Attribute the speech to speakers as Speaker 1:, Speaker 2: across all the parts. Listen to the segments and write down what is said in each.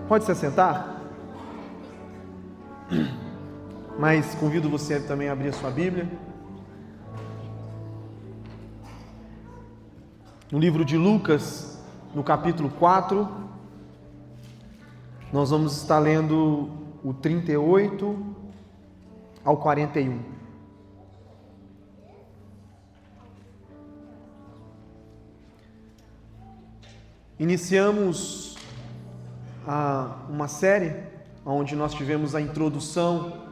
Speaker 1: Pode se assentar? Mas convido você também a abrir a sua Bíblia. No livro de Lucas, no capítulo 4, nós vamos estar lendo o 38 ao 41. Iniciamos uma série onde nós tivemos a introdução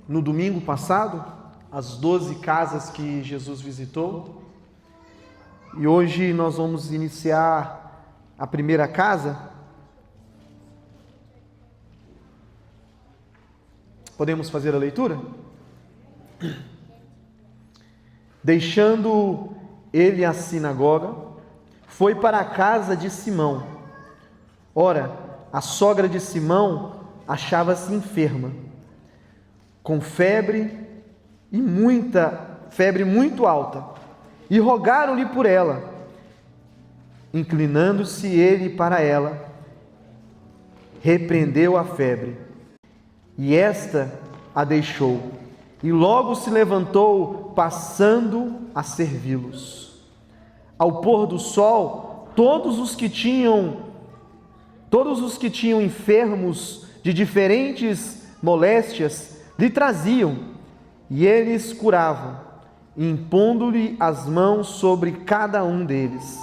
Speaker 1: no domingo passado, as 12 casas que Jesus visitou. E hoje nós vamos iniciar a primeira casa. Podemos fazer a leitura? Deixando ele a sinagoga, foi para a casa de Simão. Ora, a sogra de Simão achava-se enferma, com febre muito alta, e rogaram-lhe por ela. Inclinando-se ele para ela, repreendeu a febre, e esta a deixou, e logo se levantou, passando a servi-los. Ao pôr do sol, todos os que tinham enfermos de diferentes moléstias lhe traziam, e eles curavam, impondo-lhe as mãos sobre cada um deles.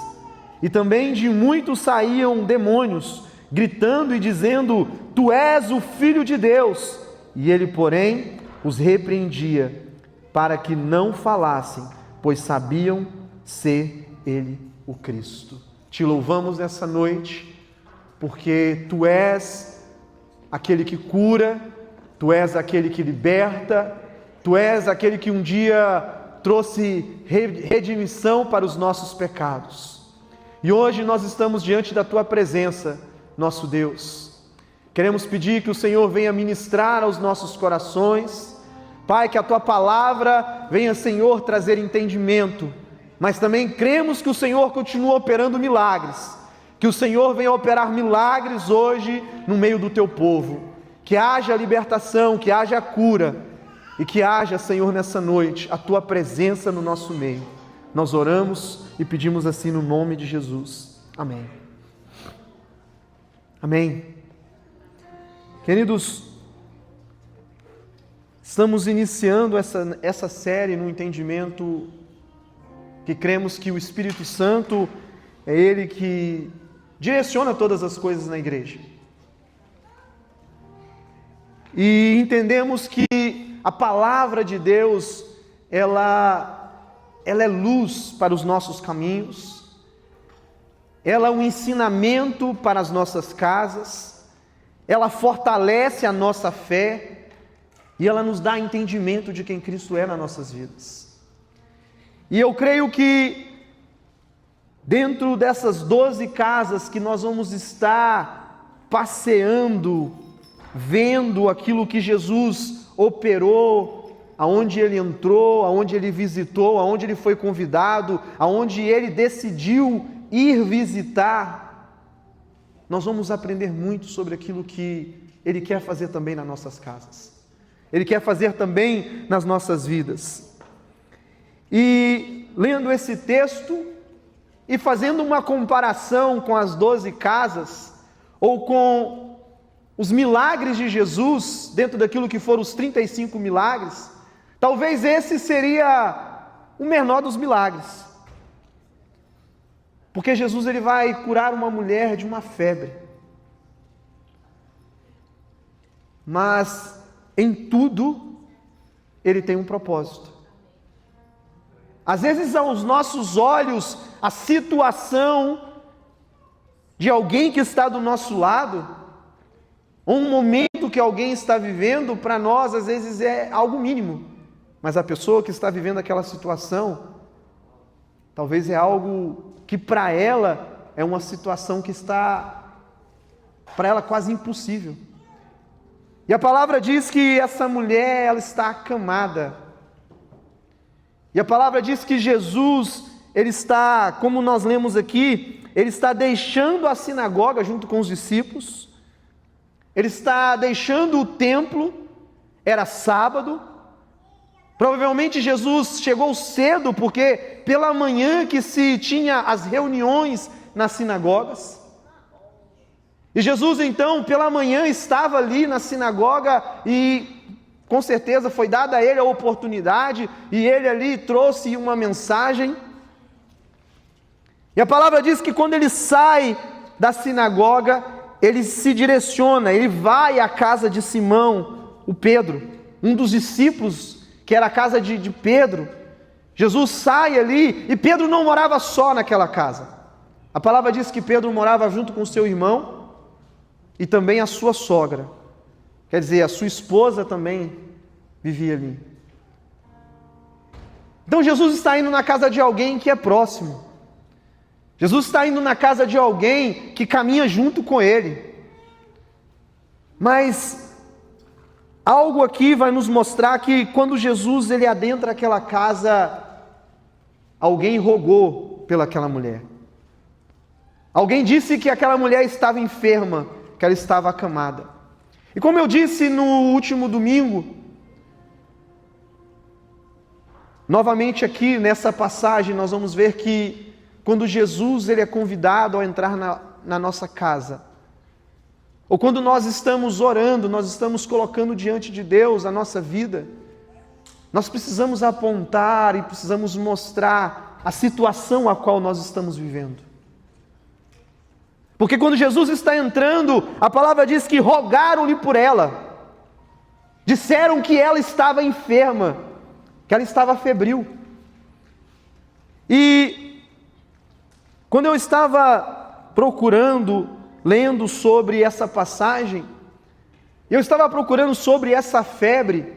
Speaker 1: E também de muitos saíam demônios, gritando e dizendo: Tu és o Filho de Deus. E ele, porém, os repreendia, para que não falassem, pois sabiam ser ele o Cristo. Te louvamos nessa noite, porque Tu és aquele que cura, Tu és aquele que liberta, Tu és aquele que um dia trouxe redimissão para os nossos pecados. E hoje nós estamos diante da Tua presença, nosso Deus. Queremos pedir que o Senhor venha ministrar aos nossos corações. Pai, que a Tua palavra venha, Senhor, trazer entendimento. Mas também cremos que o Senhor continua operando milagres. Que o Senhor venha operar milagres hoje no meio do Teu povo. Que haja libertação, que haja cura. E que haja, Senhor, nessa noite, a Tua presença no nosso meio. Nós oramos e pedimos assim no nome de Jesus. Amém. Amém. Queridos, estamos iniciando essa série no entendimento que cremos que o Espírito Santo é Ele que direciona todas as coisas na igreja. E entendemos que a palavra de Deus, ela é luz para os nossos caminhos, ela é um ensinamento para as nossas casas, ela fortalece a nossa fé e ela nos dá entendimento de quem Cristo é nas nossas vidas. E eu creio que dentro dessas 12 casas que nós vamos estar passeando, vendo aquilo que Jesus operou, aonde Ele entrou, aonde Ele visitou, aonde Ele foi convidado, aonde Ele decidiu ir visitar, nós vamos aprender muito sobre aquilo que Ele quer fazer também nas nossas casas. Ele quer fazer também nas nossas vidas. E lendo esse texto e fazendo uma comparação com as 12 casas, ou com os milagres de Jesus, dentro daquilo que foram os 35 milagres, talvez esse seria o menor dos milagres. Porque Jesus ele vai curar uma mulher de uma febre. Mas em tudo ele tem um propósito. Às vezes aos nossos olhos, a situação de alguém que está do nosso lado, ou um momento que alguém está vivendo, para nós às vezes é algo mínimo, mas a pessoa que está vivendo aquela situação, talvez é algo que para ela é uma situação que está, para ela quase impossível. E a palavra diz que essa mulher, ela está acamada. E a palavra diz que Jesus, ele está, como nós lemos aqui, ele está deixando a sinagoga junto com os discípulos, ele está deixando o templo, era sábado. Provavelmente Jesus chegou cedo, porque pela manhã que se tinha as reuniões nas sinagogas. E Jesus então pela manhã estava ali na sinagoga e com certeza foi dada a ele a oportunidade, e ele ali trouxe uma mensagem. E a palavra diz que quando ele sai da sinagoga, ele se direciona, ele vai à casa de Simão, o Pedro, um dos discípulos, que era a casa de Pedro. Jesus sai ali, e Pedro não morava só naquela casa. A palavra diz que Pedro morava junto com seu irmão e também a sua sogra. Quer dizer, a sua esposa também vivia ali. Então Jesus está indo na casa de alguém que é próximo. Jesus está indo na casa de alguém que caminha junto com ele. Mas algo aqui vai nos mostrar que quando Jesus ele adentra aquela casa, alguém rogou pelaquela mulher. Alguém disse que aquela mulher estava enferma, que ela estava acamada. E como eu disse no último domingo, novamente aqui nessa passagem nós vamos ver que quando Jesus ele é convidado a entrar na nossa casa, ou quando nós estamos orando, nós estamos colocando diante de Deus a nossa vida, nós precisamos apontar e precisamos mostrar a situação a qual nós estamos vivendo. Porque quando Jesus está entrando, a palavra diz que rogaram-lhe por ela, disseram que ela estava enferma, que ela estava febril. E quando eu estava procurando, lendo sobre essa passagem, eu estava procurando sobre essa febre.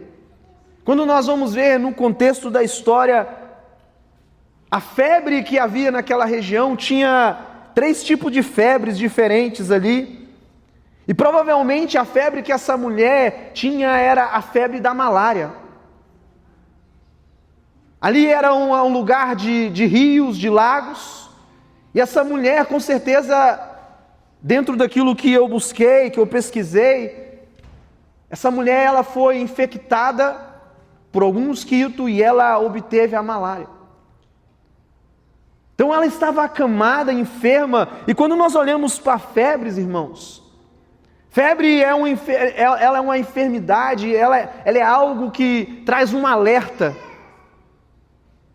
Speaker 1: Quando nós vamos ver no contexto da história, a febre que havia naquela região tinha 3 tipos de febres diferentes ali. E provavelmente a febre que essa mulher tinha era a febre da malária. Ali era um lugar de rios, de lagos. E essa mulher, com certeza, dentro daquilo que eu busquei, que eu pesquisei, essa mulher ela foi infectada por algum mosquito e ela obteve a malária. Então ela estava acamada, enferma, e quando nós olhamos para febres, irmãos, febre ela é uma enfermidade, ela é algo que traz um alerta.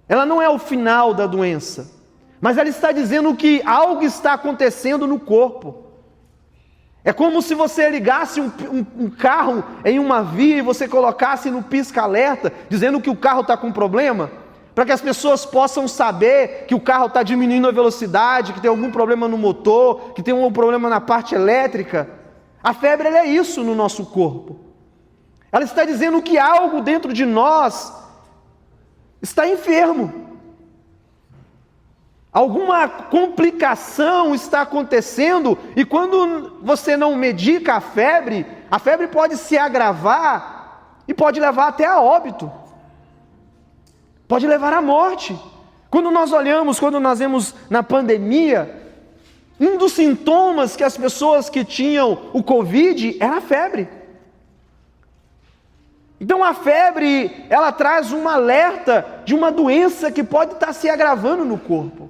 Speaker 1: Ela não é o final da doença, mas ela está dizendo que algo está acontecendo no corpo. É como se você ligasse um carro em uma via e você colocasse no pisca-alerta, dizendo que o carro está com problema, para que as pessoas possam saber que o carro está diminuindo a velocidade, que tem algum problema no motor, que tem algum problema na parte elétrica. A febre ela é isso no nosso corpo. Ela está dizendo que algo dentro de nós está enfermo. Alguma complicação está acontecendo, e quando você não medica a febre pode se agravar e pode levar até a óbito. Pode levar à morte. Quando nós vemos na pandemia, um dos sintomas que as pessoas que tinham o Covid era a febre. Então a febre, ela traz um alerta de uma doença que pode estar se agravando no corpo.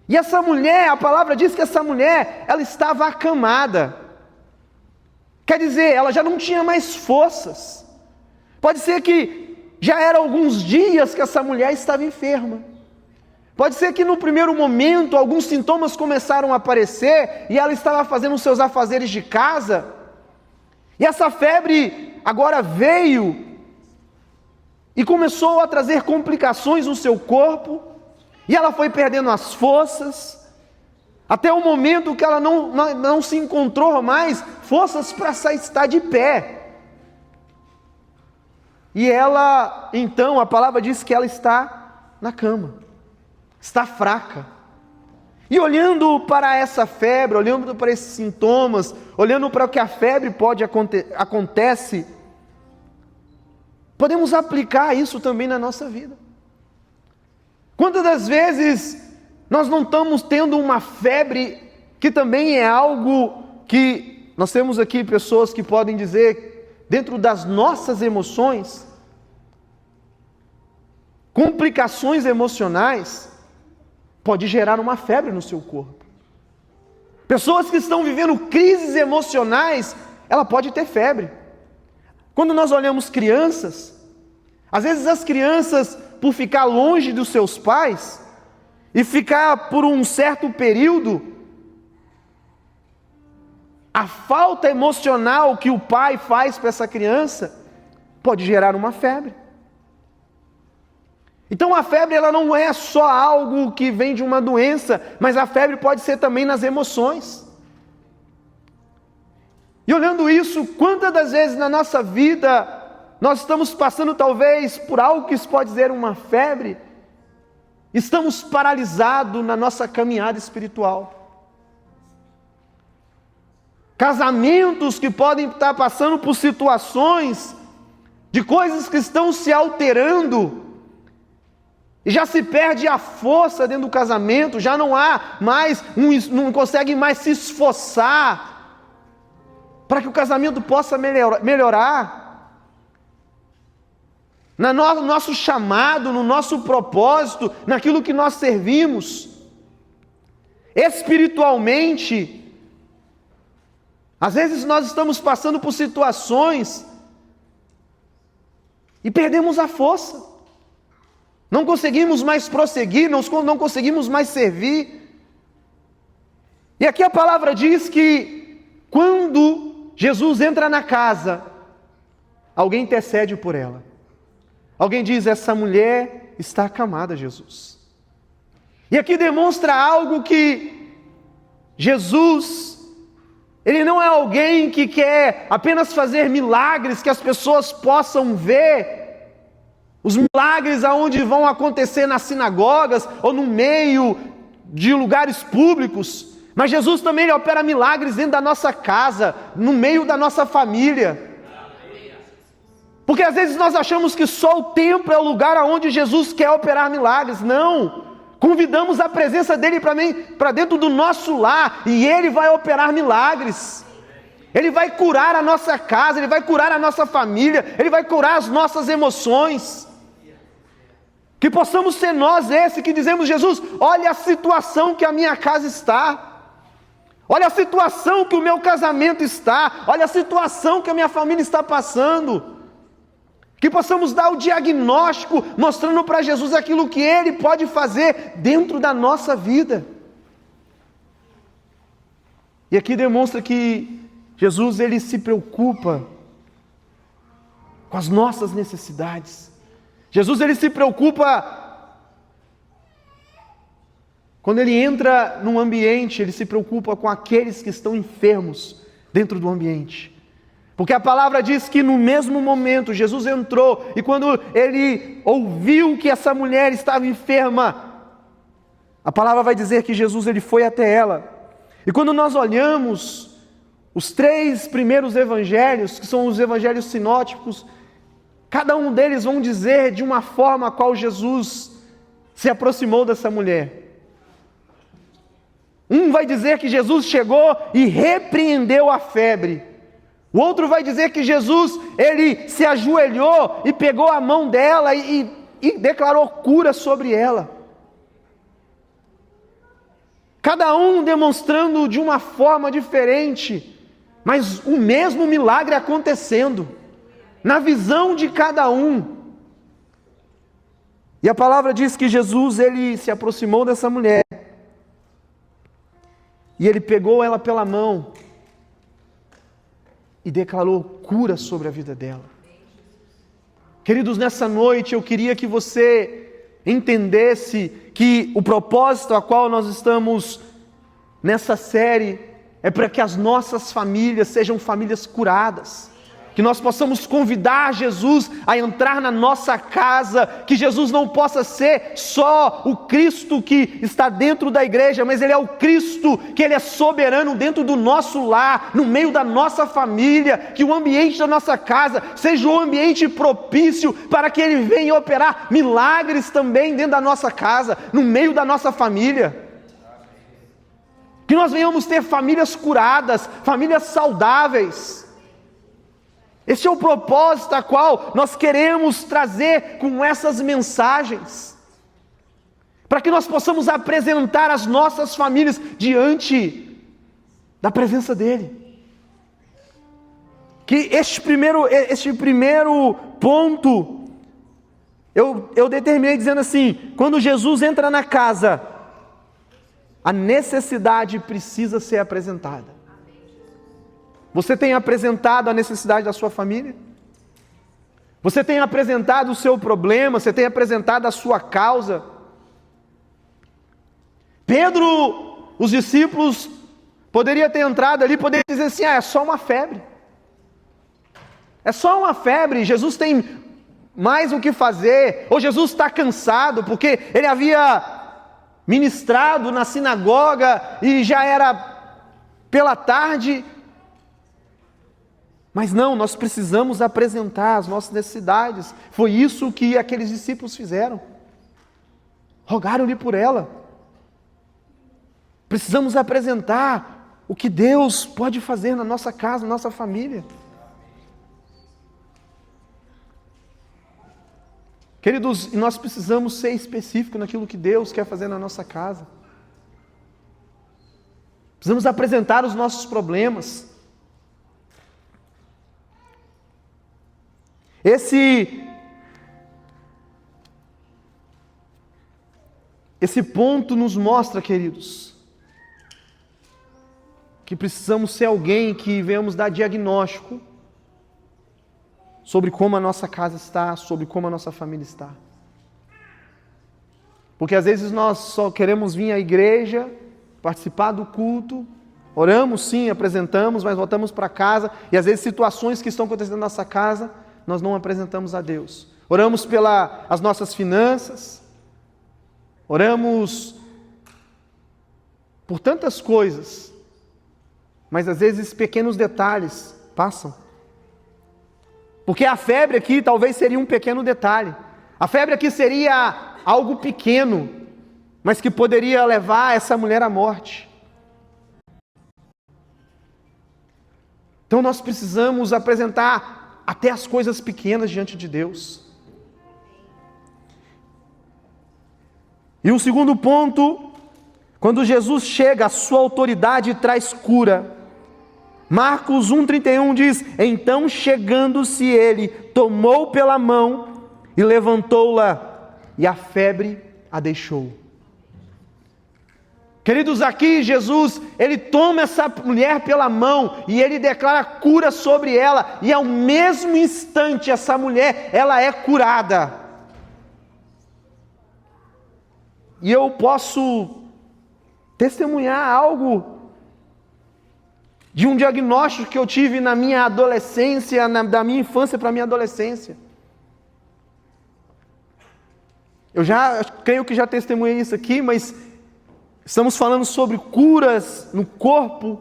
Speaker 1: E essa mulher, a palavra diz que essa mulher, ela estava acamada. Quer dizer, ela já não tinha mais forças. Pode ser que já eram alguns dias que essa mulher estava enferma. Pode ser que no primeiro momento alguns sintomas começaram a aparecer e ela estava fazendo os seus afazeres de casa. E essa febre agora veio e começou a trazer complicações no seu corpo. E ela foi perdendo as forças, até o momento que ela não se encontrou mais forças para estar de pé. E ela, então, a palavra diz que ela está na cama, está fraca. E olhando para essa febre, olhando para esses sintomas, olhando para o que a febre acontece, podemos aplicar isso também na nossa vida. Quantas das vezes nós não estamos tendo uma febre, que também é algo que nós temos aqui pessoas que podem dizer, dentro das nossas emoções, complicações emocionais, pode gerar uma febre no seu corpo. Pessoas que estão vivendo crises emocionais, ela pode ter febre. Quando nós olhamos crianças, às vezes as crianças, por ficar longe dos seus pais, e ficar por um certo período, a falta emocional que o pai faz para essa criança, pode gerar uma febre. Então a febre, ela não é só algo que vem de uma doença, mas a febre pode ser também nas emoções. E olhando isso, quantas das vezes na nossa vida, nós estamos passando talvez por algo que se pode dizer uma febre, estamos paralisados na nossa caminhada espiritual. Casamentos que podem estar passando por situações de coisas que estão se alterando, e já se perde a força dentro do casamento, já não há mais, não consegue mais se esforçar para que o casamento possa melhorar. No nosso chamado, no nosso propósito, naquilo que nós servimos. Espiritualmente, às vezes nós estamos passando por situações e perdemos a força. Não conseguimos mais prosseguir, não conseguimos mais servir. E aqui a palavra diz que quando Jesus entra na casa, alguém intercede por ela. Alguém diz, essa mulher está acamada, Jesus. E aqui demonstra algo que Jesus, Ele não é alguém que quer apenas fazer milagres que as pessoas possam ver. Os milagres aonde vão acontecer nas sinagogas ou no meio de lugares públicos. Mas Jesus também Ele opera milagres dentro da nossa casa, no meio da nossa família. Porque às vezes nós achamos que só o templo é o lugar aonde Jesus quer operar milagres. Não! Convidamos a presença dEle para dentro do nosso lar e Ele vai operar milagres. Ele vai curar a nossa casa, Ele vai curar a nossa família, Ele vai curar as nossas emoções. Que possamos ser nós esse que dizemos, Jesus, olha a situação que a minha casa está, olha a situação que o meu casamento está, olha a situação que a minha família está passando. Que possamos dar o diagnóstico, mostrando para Jesus aquilo que Ele pode fazer dentro da nossa vida. E aqui demonstra que Jesus, Ele se preocupa com as nossas necessidades. Jesus, Ele se preocupa, quando Ele entra num ambiente, Ele se preocupa com aqueles que estão enfermos dentro do ambiente. Porque a palavra diz que no mesmo momento Jesus entrou, e quando Ele ouviu que essa mulher estava enferma, a palavra vai dizer que Jesus, Ele foi até ela. E quando nós olhamos os 3 primeiros evangelhos, que são os evangelhos sinóticos, cada um deles vão dizer de uma forma a qual Jesus se aproximou dessa mulher. Um vai dizer que Jesus chegou e repreendeu a febre. O outro vai dizer que Jesus, Ele se ajoelhou e pegou a mão dela e declarou cura sobre ela. Cada um demonstrando de uma forma diferente, mas o mesmo milagre acontecendo, na visão de cada um. E a palavra diz que Jesus, Ele se aproximou dessa mulher, e Ele pegou ela pela mão, e declarou cura sobre a vida dela. Queridos, nessa noite eu queria que você entendesse que o propósito a qual nós estamos nessa série é para que as nossas famílias sejam famílias curadas. que nós possamos convidar Jesus a entrar na nossa casa, que Jesus não possa ser só o Cristo que está dentro da igreja, mas Ele é o Cristo, que Ele é soberano dentro do nosso lar, no meio da nossa família, que o ambiente da nossa casa seja um ambiente propício para que Ele venha operar milagres também dentro da nossa casa, no meio da nossa família. Que nós venhamos ter famílias curadas, famílias saudáveis. Esse é o propósito a qual nós queremos trazer com essas mensagens, para que nós possamos apresentar as nossas famílias diante da presença dEle. Que este primeiro ponto, eu determinei dizendo assim: quando Jesus entra na casa, a necessidade precisa ser apresentada. Você tem apresentado a necessidade da sua família? Você tem apresentado o seu problema? Você tem apresentado a sua causa? Pedro, os discípulos, poderia ter entrado ali, poderia dizer assim: é só uma febre. É só uma febre, Jesus tem mais o que fazer. Ou Jesus está cansado, porque ele havia ministrado na sinagoga e já era pela tarde. Mas não, nós precisamos apresentar as nossas necessidades. Foi isso que aqueles discípulos fizeram. Rogaram-lhe por ela. Precisamos apresentar o que Deus pode fazer na nossa casa, na nossa família. Queridos, nós precisamos ser específicos naquilo que Deus quer fazer na nossa casa. Precisamos apresentar os nossos problemas. Esse ponto nos mostra, queridos, que precisamos ser alguém que venhamos dar diagnóstico sobre como a nossa casa está, sobre como a nossa família está. Porque às vezes nós só queremos vir à igreja, participar do culto, oramos sim, apresentamos, mas voltamos para casa, e às vezes situações que estão acontecendo na nossa casa, nós não apresentamos a Deus. Oramos pelas nossas finanças, oramos por tantas coisas, mas às vezes pequenos detalhes passam. Porque a febre aqui talvez seria um pequeno detalhe. A febre aqui seria algo pequeno, mas que poderia levar essa mulher à morte. Então nós precisamos apresentar até as coisas pequenas diante de Deus. E o segundo ponto, quando Jesus chega, a sua autoridade traz cura. Marcos 1,31 diz: então chegando-se ele, tomou pela mão e levantou-la, e a febre a deixou. Queridos, aqui Jesus, ele toma essa mulher pela mão e ele declara cura sobre ela, e ao mesmo instante essa mulher, ela é curada. E eu posso testemunhar algo de um diagnóstico que eu tive na minha adolescência, da minha infância para a minha adolescência. Eu creio que já testemunhei isso aqui, mas estamos falando sobre curas no corpo,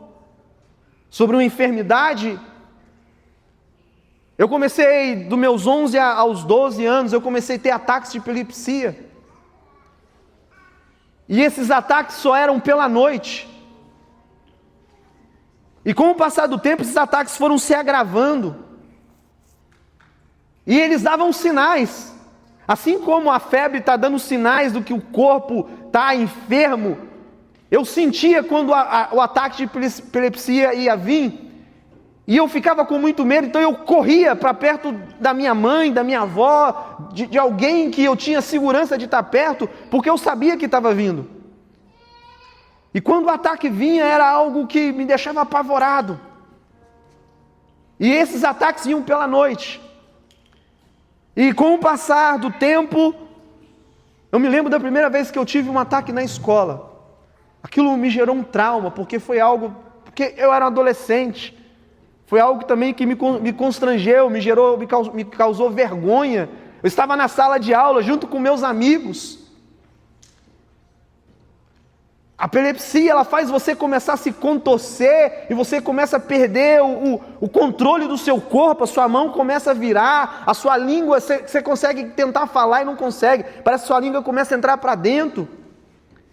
Speaker 1: sobre uma enfermidade. Eu comecei, dos meus 11 aos 12 anos, eu comecei a ter ataques de epilepsia. E esses ataques só eram pela noite. E com o passar do tempo, esses ataques foram se agravando. E eles davam sinais. Assim como a febre está dando sinais do que o corpo está enfermo, eu sentia quando o ataque de epilepsia ia vir, e eu ficava com muito medo, então eu corria para perto da minha mãe, da minha avó, de alguém que eu tinha segurança de estar perto, porque eu sabia que estava vindo. E quando o ataque vinha, era algo que me deixava apavorado. E esses ataques iam pela noite. E com o passar do tempo, eu me lembro da primeira vez que eu tive um ataque na escola. Aquilo me gerou um trauma, porque foi algo... Porque eu era um adolescente. Foi algo que também que me constrangeu, me causou vergonha. Eu estava na sala de aula junto com meus amigos. A epilepsia, ela faz você começar a se contorcer e você começa a perder o controle do seu corpo, a sua mão começa a virar, a sua língua, você consegue tentar falar e não consegue, parece que sua língua começa a entrar para dentro.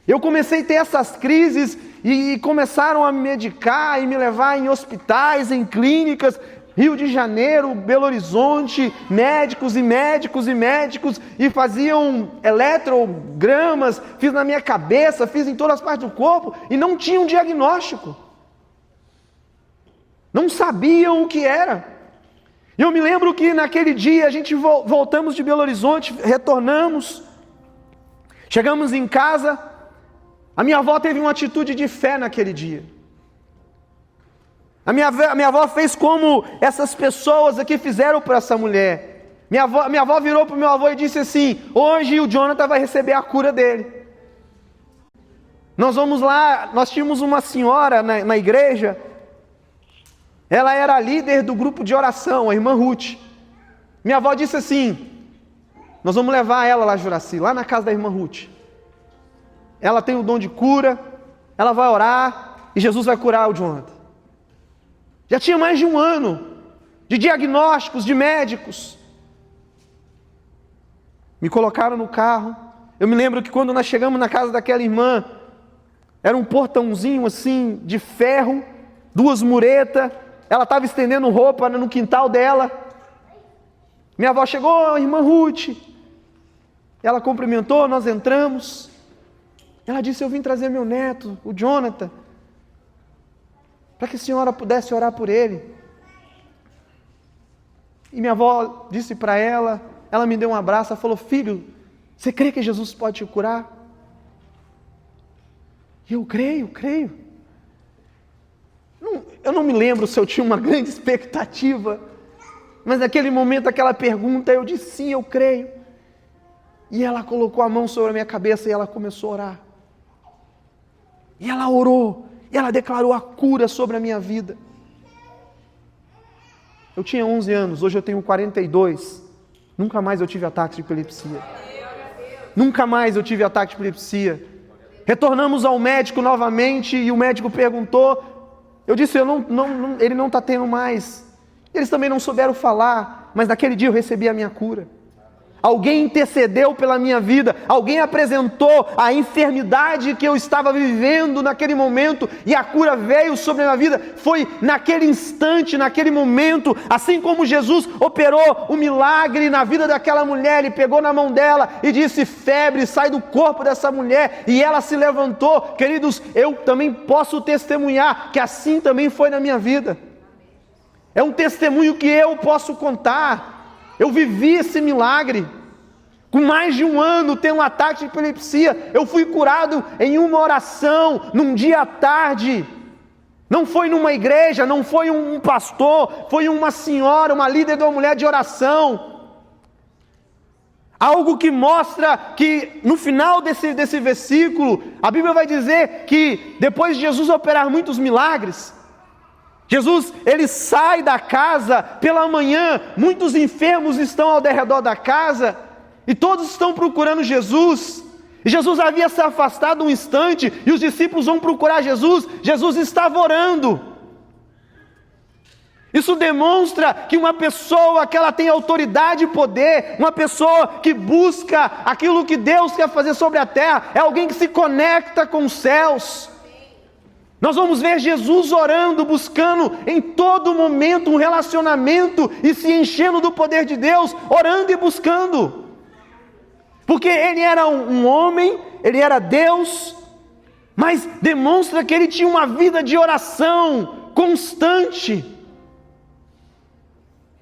Speaker 1: Eu comecei a ter essas crises e começaram a me medicar e me levar em hospitais, em clínicas, Rio de Janeiro, Belo Horizonte, médicos e médicos e médicos, e faziam eletrogramas, fiz na minha cabeça, fiz em todas as partes do corpo, e não tinham diagnóstico. Não sabiam o que era. E eu me lembro que naquele dia a gente voltamos de Belo Horizonte, retornamos, chegamos em casa, a minha avó teve uma atitude de fé naquele dia. A minha avó fez como essas pessoas aqui fizeram para essa mulher. Minha avó virou para o meu avô e disse assim: hoje o Jonathan vai receber a cura dele. Nós vamos lá, nós tínhamos uma senhora na igreja, ela era a líder do grupo de oração, a irmã Ruth. Minha avó disse assim: nós vamos levar ela lá, Juraci, lá na casa da irmã Ruth. Ela tem o dom de cura, ela vai orar e Jesus vai curar o Jonathan. Já tinha mais de um ano de diagnósticos, de médicos. Me colocaram no carro. Eu me lembro que quando nós chegamos na casa daquela irmã, era um portãozinho assim, de ferro, 2 muretas. Ela estava estendendo roupa no quintal dela. Minha avó chegou, irmã Ruth. Ela cumprimentou, nós entramos. Ela disse: eu vim trazer meu neto, o Jonathan, para que a senhora pudesse orar por ele. E minha avó disse para ela, ela me deu um abraço, ela falou: filho, você crê que Jesus pode te curar? E eu creio. Eu não me lembro se eu tinha uma grande expectativa, mas naquele momento, aquela pergunta, eu disse: sim, eu creio. E ela colocou a mão sobre a minha cabeça e ela começou a orar. E ela orou, e ela declarou a cura sobre a minha vida. Eu tinha 11 anos, hoje eu tenho 42. Nunca mais eu tive ataque de epilepsia. Nunca mais eu tive ataque de epilepsia. Retornamos ao médico novamente e o médico perguntou. Eu disse: ele não está tendo mais. Eles também não souberam falar, mas naquele dia eu recebi a minha cura. Alguém intercedeu pela minha vida, alguém apresentou a enfermidade que eu estava vivendo naquele momento e a cura veio sobre a minha vida. Foi naquele instante, naquele momento, assim como Jesus operou o milagre na vida daquela mulher. Ele pegou na mão dela e disse: febre, sai do corpo dessa mulher, e ela se levantou. Queridos, eu também posso testemunhar que assim também foi na minha vida. É um testemunho que eu posso contar. Eu vivi esse milagre. Com mais de um ano, tendo um ataque de epilepsia, eu fui curado em uma oração, num dia à tarde. Não foi numa igreja, não foi um pastor, foi uma senhora, uma líder de uma mulher de oração. Algo que mostra que no final desse versículo, a Bíblia vai dizer que depois de Jesus operar muitos milagres, Jesus, ele sai da casa pela manhã, muitos enfermos estão ao redor da casa, e todos estão procurando Jesus, e Jesus havia se afastado um instante, e os discípulos vão procurar Jesus, Jesus estava orando. Isso demonstra que uma pessoa que ela tem autoridade e poder, uma pessoa que busca aquilo que Deus quer fazer sobre a terra, é alguém que se conecta com os céus. Nós vamos ver Jesus orando, buscando em todo momento um relacionamento e se enchendo do poder de Deus, orando e buscando. Porque ele era um homem, ele era Deus, mas demonstra que ele tinha uma vida de oração constante.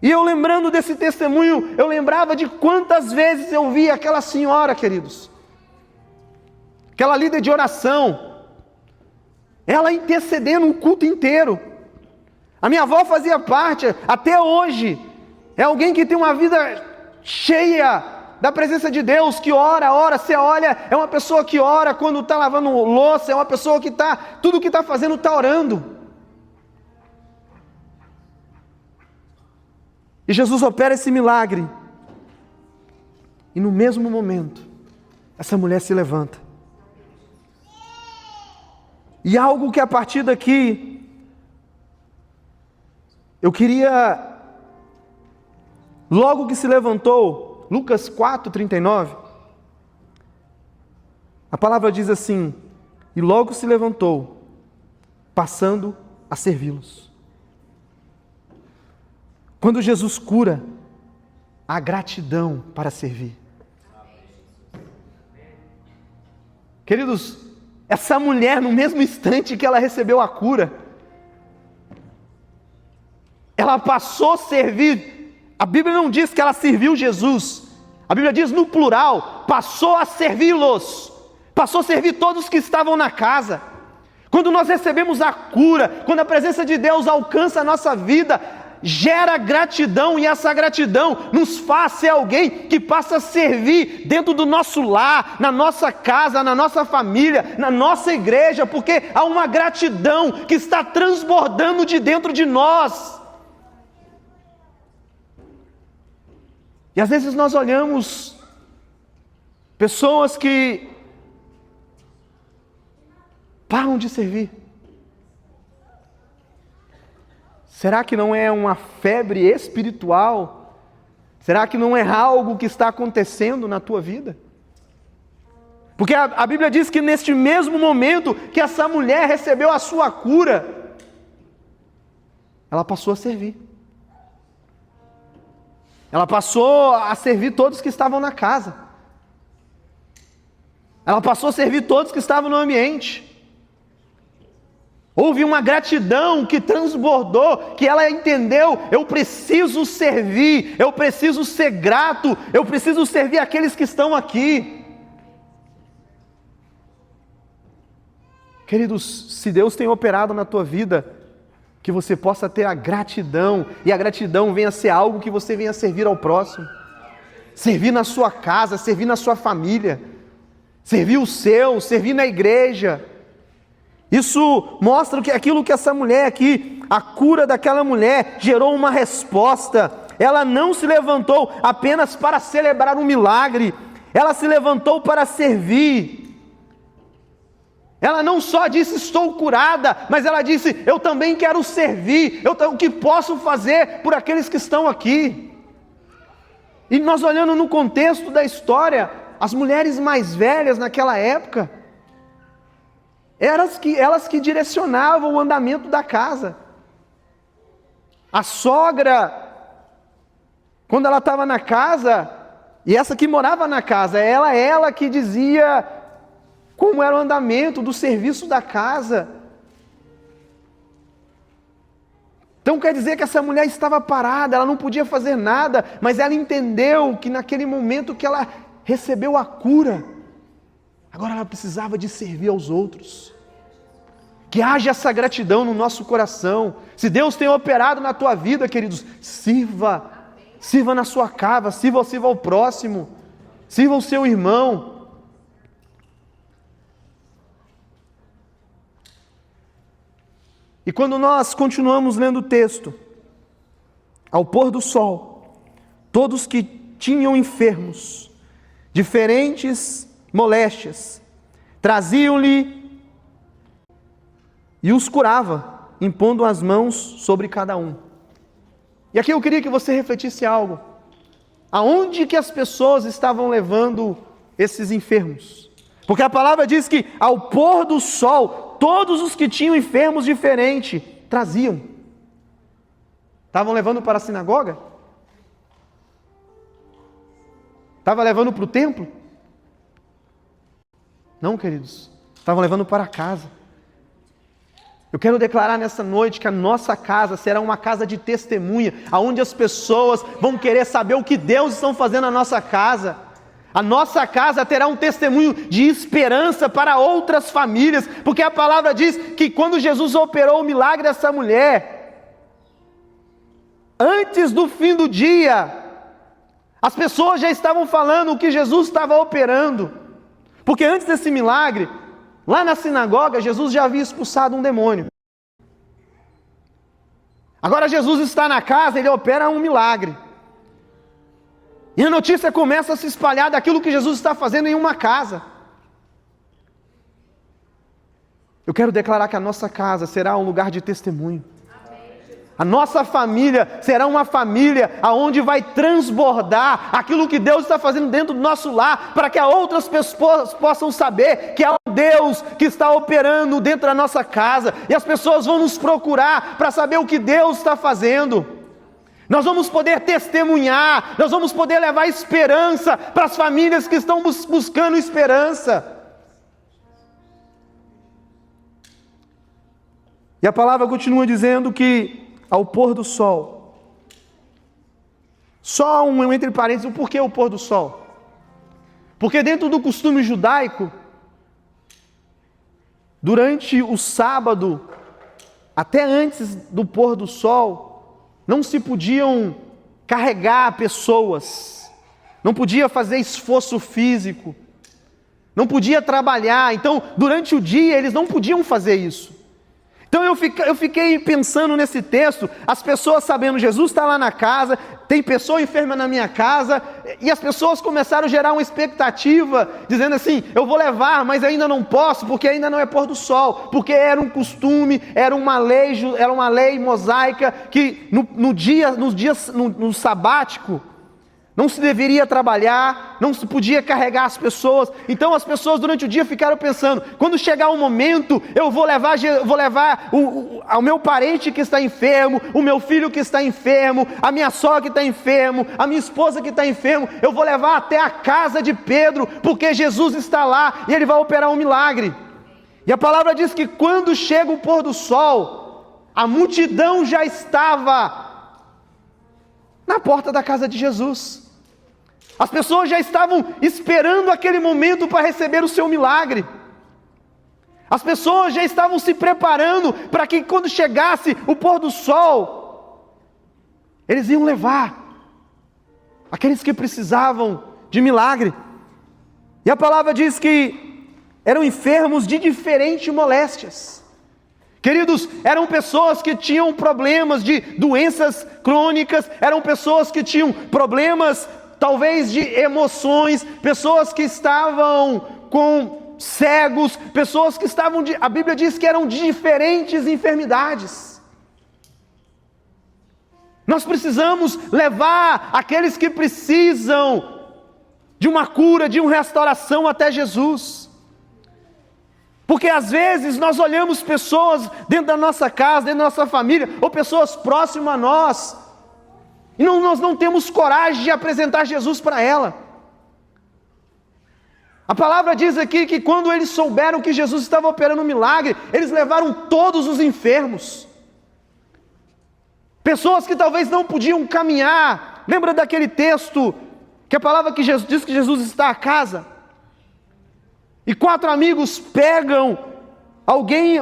Speaker 1: E eu lembrando desse testemunho, eu lembrava de quantas vezes eu vi aquela senhora, queridos, aquela líder de oração, ela intercedendo o culto inteiro. A minha avó fazia parte, até hoje, é alguém que tem uma vida cheia da presença de Deus, que ora, você olha, é uma pessoa que ora quando está lavando louça, é uma pessoa que tudo que está fazendo está orando. E Jesus opera esse milagre. E no mesmo momento, essa mulher se levanta. E algo que a partir daqui, eu queria, logo que se levantou, Lucas 4:39, a palavra diz assim: e logo se levantou, passando a servi-los. Quando Jesus cura, há gratidão para servir. Queridos, essa mulher, no mesmo instante que ela recebeu a cura, ela passou a servir. A Bíblia não diz que ela serviu Jesus, a Bíblia diz no plural, passou a servi-los, passou a servir todos que estavam na casa. Quando nós recebemos a cura, quando a presença de Deus alcança a nossa vida, gera gratidão, e essa gratidão nos faz ser alguém que passa a servir dentro do nosso lar, na nossa casa, na nossa família, na nossa igreja, porque há uma gratidão que está transbordando de dentro de nós. E às vezes nós olhamos pessoas que param de servir. Será que não é uma febre espiritual? Será que não é algo que está acontecendo na tua vida? Porque a Bíblia diz que neste mesmo momento que essa mulher recebeu a sua cura, ela passou a servir. Ela passou a servir todos que estavam na casa. Ela passou a servir todos que estavam no ambiente. Houve uma gratidão que transbordou, que ela entendeu: eu preciso servir, eu preciso ser grato, eu preciso servir aqueles que estão aqui. Queridos, se Deus tem operado na tua vida, que você possa ter a gratidão, e a gratidão venha ser algo que você venha servir ao próximo, servir na sua casa, servir na sua família, servir o seu, servir na igreja. Isso mostra que aquilo que essa mulher aqui, a cura daquela mulher, gerou uma resposta. Ela não se levantou apenas para celebrar um milagre, ela se levantou para servir. Ela não só disse estou curada, mas ela disse eu também quero servir, o que posso fazer por aqueles que estão aqui. E nós olhando no contexto da história, as mulheres mais velhas naquela época, elas que direcionavam o andamento da casa. A sogra, quando ela estava na casa, e essa que morava na casa, ela que dizia como era o andamento do serviço da casa. Então quer dizer que essa mulher estava parada, ela não podia fazer nada, mas ela entendeu que naquele momento que ela recebeu a cura, agora ela precisava de servir aos outros. Que haja essa gratidão no nosso coração. Se Deus tem operado na tua vida, queridos, sirva na sua casa, sirva ao próximo, sirva ao seu irmão. E quando nós continuamos lendo o texto, ao pôr do sol, todos que tinham enfermos, diferentes moléstias, traziam-lhe e os curava, impondo as mãos sobre cada um. E aqui eu queria que você refletisse algo. Aonde que as pessoas estavam levando esses enfermos? Porque a palavra diz que ao pôr do sol, todos os que tinham enfermos diferentes, traziam. Estavam levando para a sinagoga? Estavam levando para o templo? Não, queridos. Estavam levando para casa. Eu quero declarar nessa noite que a nossa casa será uma casa de testemunha, onde as pessoas vão querer saber o que Deus está fazendo na nossa casa. A nossa casa terá um testemunho de esperança para outras famílias, porque a palavra diz que quando Jesus operou o milagre dessa mulher, antes do fim do dia, as pessoas já estavam falando o que Jesus estava operando, porque antes desse milagre, lá na sinagoga, Jesus já havia expulsado um demônio. Agora Jesus está na casa, ele opera um milagre. E a notícia começa a se espalhar daquilo que Jesus está fazendo em uma casa. Eu quero declarar que a nossa casa será um lugar de testemunho. A nossa família será uma família aonde vai transbordar aquilo que Deus está fazendo dentro do nosso lar, para que outras pessoas possam saber que é um Deus que está operando dentro da nossa casa, e as pessoas vão nos procurar para saber o que Deus está fazendo. Nós vamos poder testemunhar, nós vamos poder levar esperança para as famílias que estão buscando esperança. E a palavra continua dizendo que ao pôr do sol, só entre parênteses, o porquê o pôr do sol? Porque dentro do costume judaico, durante o sábado, até antes do pôr do sol, não se podiam carregar pessoas, não podia fazer esforço físico, não podia trabalhar. Então, durante o dia, eles não podiam fazer isso. Então eu fiquei pensando nesse texto, as pessoas sabendo, Jesus está lá na casa, tem pessoa enferma na minha casa, e as pessoas começaram a gerar uma expectativa, dizendo assim, eu vou levar, mas ainda não posso, porque ainda não é pôr do sol, porque era um costume, era uma lei mosaica, que no sabático, não se deveria trabalhar, não se podia carregar as pessoas. Então as pessoas durante o dia ficaram pensando, quando chegar um momento, eu vou levar ao meu parente que está enfermo, o meu filho que está enfermo, a minha sogra que está enfermo, a minha esposa que está enfermo, eu vou levar até a casa de Pedro, porque Jesus está lá e ele vai operar um milagre. E a palavra diz que quando chega o pôr do sol, a multidão já estava na porta da casa de Jesus. As pessoas já estavam esperando aquele momento para receber o seu milagre. As pessoas já estavam se preparando para que quando chegasse o pôr do sol, eles iam levar aqueles que precisavam de milagre. E a palavra diz que eram enfermos de diferentes moléstias. Queridos, eram pessoas que tinham problemas de doenças crônicas, eram pessoas que tinham problemas talvez de emoções, pessoas que estavam com cegos, pessoas que estavam, a Bíblia diz que eram de diferentes enfermidades. Nós precisamos levar aqueles que precisam de uma cura, de uma restauração até Jesus. Porque às vezes nós olhamos pessoas dentro da nossa casa, dentro da nossa família, ou pessoas próximas a nós, e nós não temos coragem de apresentar Jesus para ela. A palavra diz aqui que quando eles souberam que Jesus estava operando um milagre, eles levaram todos os enfermos. Pessoas que talvez não podiam caminhar. Lembra daquele texto, que a palavra que Jesus diz que Jesus está à casa? E 4 amigos pegam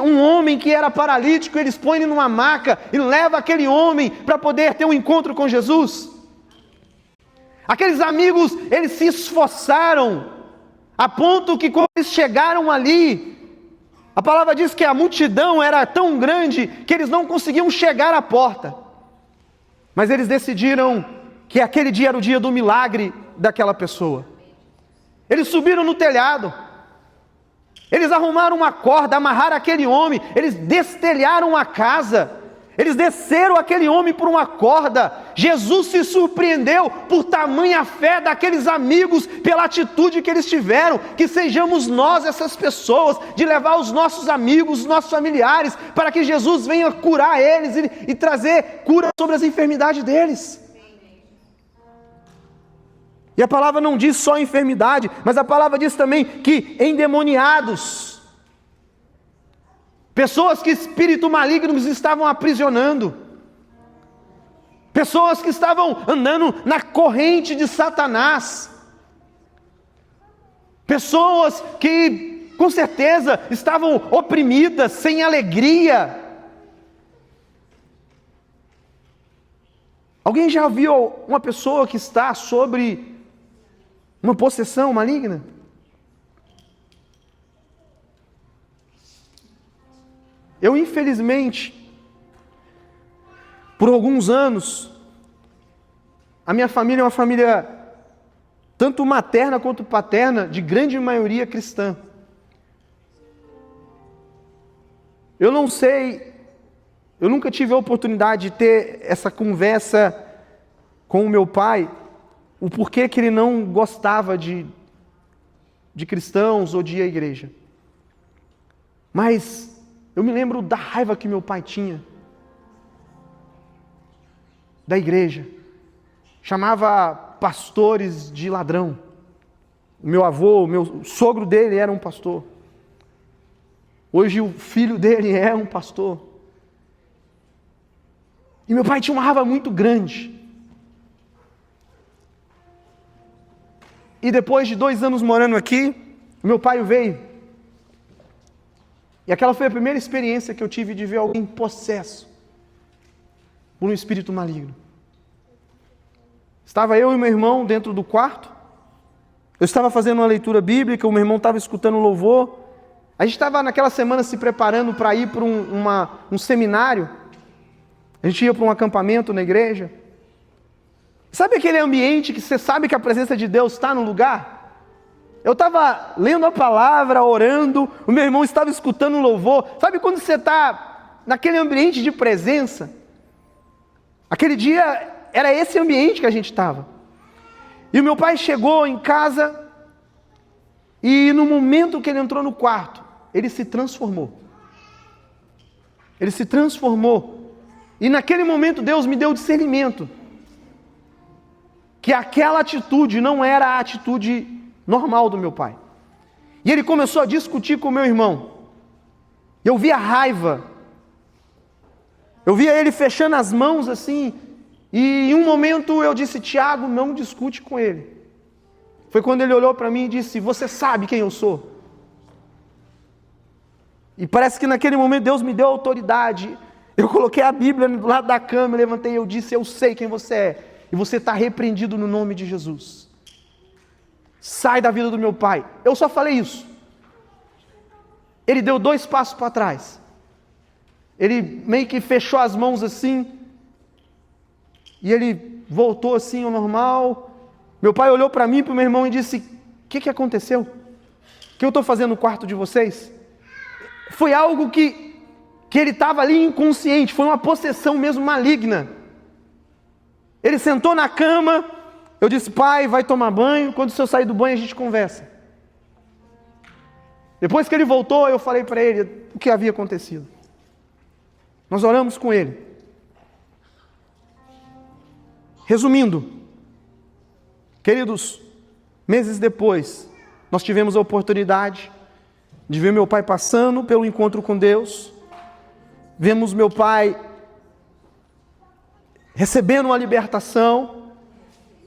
Speaker 1: um homem que era paralítico, eles põem ele numa maca e levam aquele homem para poder ter um encontro com Jesus. Aqueles amigos, eles se esforçaram, a ponto que quando eles chegaram ali, a palavra diz que a multidão era tão grande que eles não conseguiam chegar à porta. Mas eles decidiram que aquele dia era o dia do milagre daquela pessoa. Eles subiram no telhado, eles arrumaram uma corda, amarraram aquele homem, eles destelharam a casa, eles desceram aquele homem por uma corda. Jesus se surpreendeu por tamanha fé daqueles amigos, pela atitude que eles tiveram. Que sejamos nós essas pessoas, de levar os nossos amigos, os nossos familiares, para que Jesus venha curar eles e trazer cura sobre as enfermidades deles. E a palavra não diz só enfermidade, mas a palavra diz também que endemoniados, pessoas que espíritos malignos estavam aprisionando, pessoas que estavam andando na corrente de Satanás, pessoas que com certeza estavam oprimidas, sem alegria. Alguém já viu uma pessoa que está sobre uma possessão maligna? Eu, infelizmente, Por alguns anos, a minha família é uma família tanto materna quanto paterna, de grande maioria cristã. Eu não sei, eu nunca tive a oportunidade de ter essa conversa com o meu pai, o porquê que ele não gostava de cristãos ou de ir à igreja. Mas eu me lembro da raiva que meu pai tinha da igreja. Chamava pastores de ladrão. O meu avô, o sogro dele era um pastor. Hoje o filho dele é um pastor. E meu pai tinha uma raiva muito grande. E depois de 2 anos morando aqui, meu pai veio. E aquela foi a primeira experiência que eu tive de ver alguém possesso por um espírito maligno. Estava eu e meu irmão dentro do quarto. Eu estava fazendo uma leitura bíblica, o meu irmão estava escutando louvor. A gente estava naquela semana se preparando para ir para um seminário. A gente ia para um acampamento na igreja. Sabe aquele ambiente que você sabe que a presença de Deus está no lugar? Eu estava lendo a palavra, orando, o meu irmão estava escutando um louvor. Sabe quando você está naquele ambiente de presença? Aquele dia era esse ambiente que a gente estava. E o meu pai chegou em casa e no momento que ele entrou no quarto, ele se transformou. Ele se transformou. E naquele momento Deus me deu discernimento que aquela atitude não era a atitude normal do meu pai. E ele começou a discutir com o meu irmão. Eu via raiva. Eu via ele fechando as mãos assim. E em um momento eu disse: Tiago, não discute com ele. Foi quando ele olhou para mim e disse: você sabe quem eu sou? E parece que naquele momento Deus me deu autoridade. Eu coloquei a Bíblia do lado da cama, levantei e eu disse: eu sei quem você é. E você está repreendido no nome de Jesus. Sai da vida do meu pai. Eu só falei isso. Ele deu 2 passos para trás. Ele meio que fechou as mãos assim. E ele voltou assim ao normal. Meu pai olhou para mim e para o meu irmão e disse: o que aconteceu? O que eu estou fazendo no quarto de vocês? Foi algo que ele estava ali inconsciente. Foi uma possessão mesmo maligna. Ele sentou na cama. Eu disse: pai, vai tomar banho. Quando o senhor sair do banho a gente conversa. Depois que ele voltou, eu falei para ele o que havia acontecido. Nós oramos com ele. Resumindo, queridos, meses depois, nós tivemos a oportunidade de ver meu pai passando pelo encontro com Deus. Vemos meu pai recebendo uma libertação.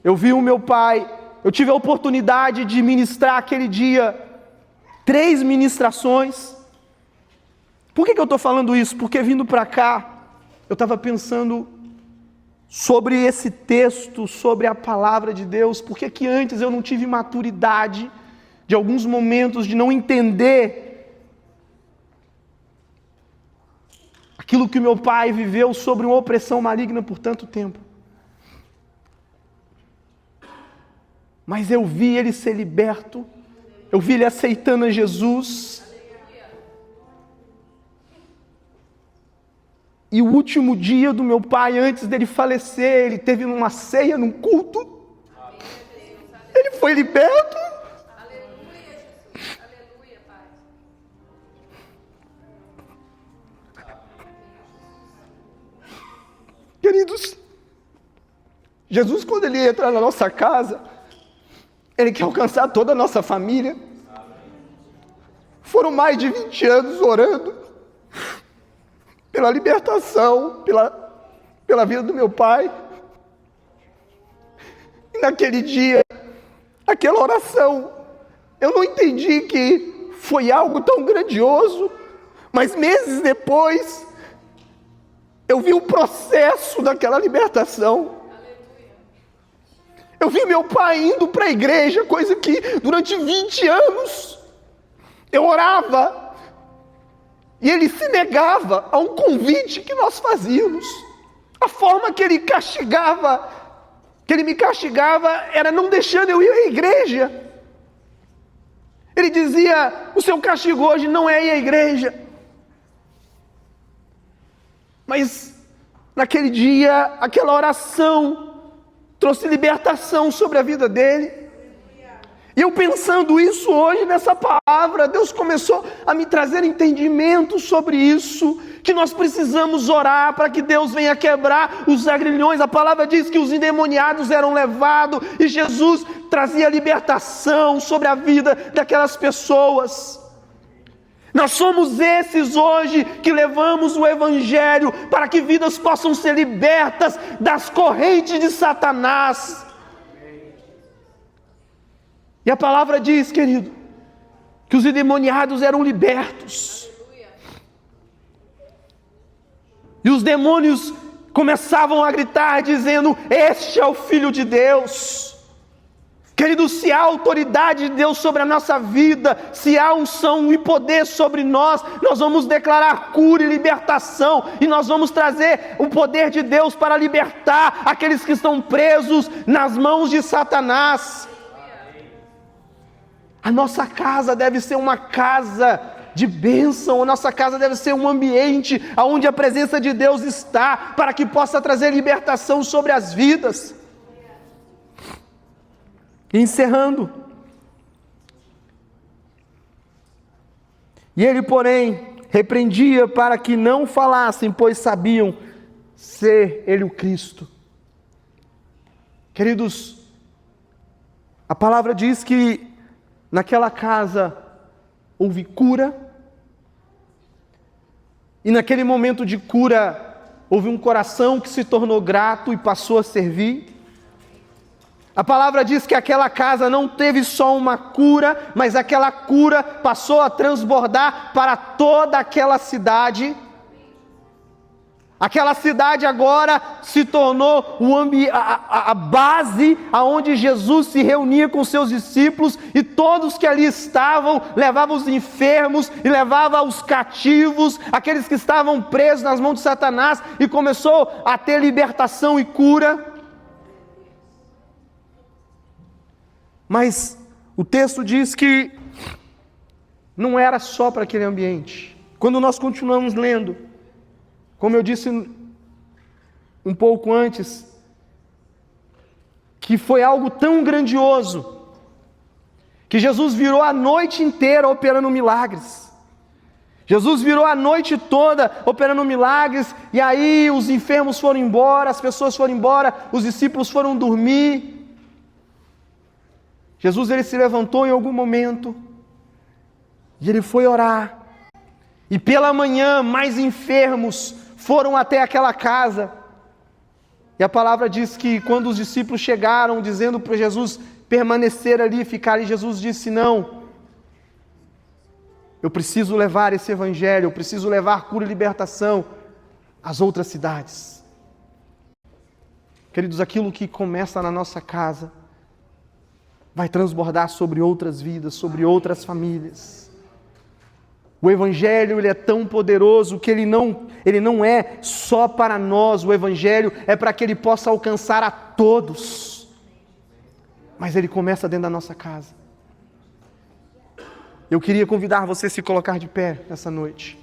Speaker 1: Eu vi o meu pai, eu tive a oportunidade de ministrar aquele dia 3 ministrações. Por que eu estou falando isso? Porque vindo para cá, eu estava pensando sobre esse texto, sobre a palavra de Deus. Por que antes eu não tive maturidade de alguns momentos de não entender aquilo que meu pai viveu sobre uma opressão maligna por tanto tempo? Mas eu vi ele ser liberto, eu vi ele aceitando a Jesus. E o último dia do meu pai, antes dele falecer, ele teve uma ceia, num culto. Ele foi liberto.
Speaker 2: Aleluia, Jesus. Aleluia, Pai.
Speaker 1: Queridos, Jesus, quando ele entra na nossa casa, ele quer alcançar toda a nossa família. Foram mais de 20 anos orando pela libertação, pela vida do meu pai. E naquele dia, aquela oração, eu não entendi que foi algo tão grandioso, mas meses depois, eu vi o processo daquela libertação. Eu vi meu pai indo para a igreja, coisa que durante 20 anos eu orava, e ele se negava a um convite que nós fazíamos, A forma que ele castigava, que ele me castigava, era não deixando eu ir à igreja. Ele dizia: o seu castigo hoje não é ir à igreja. Mas naquele dia, aquela oração trouxe libertação sobre a vida dele. E eu pensando isso hoje nessa palavra, Deus começou a me trazer entendimento sobre isso, que nós precisamos orar para que Deus venha quebrar os agrilhões. A palavra diz que os endemoniados eram levados e Jesus trazia libertação sobre a vida daquelas pessoas. Nós somos esses hoje que levamos o Evangelho para que vidas possam ser libertas das correntes de Satanás. E a palavra diz, querido, que os endemoniados eram libertos. E os demônios começavam a gritar dizendo: este é o Filho de Deus. Querido, se há autoridade de Deus sobre a nossa vida, se há unção e poder sobre nós, nós vamos declarar cura e libertação, e nós vamos trazer o poder de Deus para libertar aqueles que estão presos nas mãos de Satanás. A nossa casa deve ser uma casa de bênção, a nossa casa deve ser um ambiente onde a presença de Deus está, para que possa trazer libertação sobre as vidas. E encerrando, e ele, porém, repreendia para que não falassem, pois sabiam ser ele o Cristo. Queridos, a palavra diz que naquela casa houve cura, e naquele momento de cura houve um coração que se tornou grato e passou a servir. A palavra diz que aquela casa não teve só uma cura, mas aquela cura passou a transbordar para toda aquela cidade. Aquela cidade agora se tornou a base aonde Jesus se reunia com seus discípulos, e todos que ali estavam levavam os enfermos e levavam os cativos, aqueles que estavam presos nas mãos de Satanás, e começou a ter libertação e cura. Mas o texto diz que não era só para aquele ambiente. Quando nós continuamos lendo, como eu disse um pouco antes, que foi algo tão grandioso, que Jesus virou a noite inteira operando milagres. Jesus virou a noite toda operando milagres, e aí os enfermos foram embora, as pessoas foram embora, os discípulos foram dormir. Jesus, ele se levantou em algum momento, e ele foi orar, e pela manhã mais enfermos foram até aquela casa, e a palavra diz que quando os discípulos chegaram dizendo para Jesus permanecer ali, ficar ali, Jesus disse: não, eu preciso levar esse evangelho, eu preciso levar cura e libertação às outras cidades. Queridos, aquilo que começa na nossa casa vai transbordar sobre outras vidas, sobre outras famílias. O Evangelho, ele é tão poderoso que ele não é só para nós. O Evangelho é para que ele possa alcançar a todos. Mas ele começa dentro da nossa casa. Eu queria convidar você a se colocar de pé nessa noite.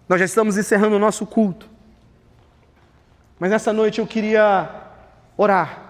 Speaker 1: Nós já estamos encerrando o nosso culto. Mas nessa noite eu queria orar.